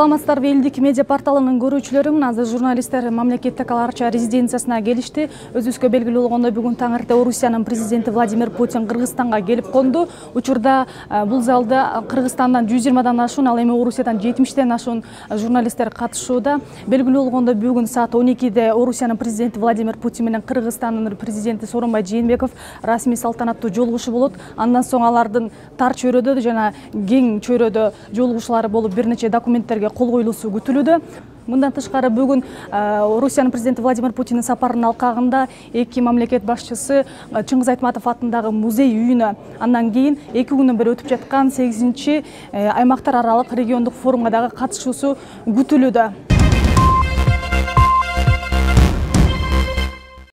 Саламатсыздарбы, элдик медиа порталынын көрүүчүлөрү, азыр журналисттер мамлекеттик Ала-Арча резиденциясына келишти. Өзүбүзгө белгилүү болгондой, бүгүн таң эрте Орусиянын президенти Владимир Путин Кыргызстанга келип конду. Учурда бул залда Кыргызстандан 120дан ашуун, ал эми Орусиядан 70тен ашуун журналисттер катышууда. Белгилүү болгондой, бүгүн саат 12-де Орусиянын президенти Владимир Путин менен Кыргызстандын президенти Сооронбай Жээнбеков расмий салтанаттуу жолугушу болот. Андан соң алардын тар чөйрөдө жана кең чөйрөдө жолугушуулары болуп, бир нече документтерге кол коюлуусу күтүлүүдө. Мындан тышкары бүгүн Орусиянын президенти Владимир Путиндин сапарынын алкагында эки мамлекет башчысы Чыңгыз Айтматов атындагы музей үйүнө, андан кийин 2 күндөн бери өтүп жаткан 8-чи аймактар аралык региондук форумга дагы катышуусу күтүлүүдө.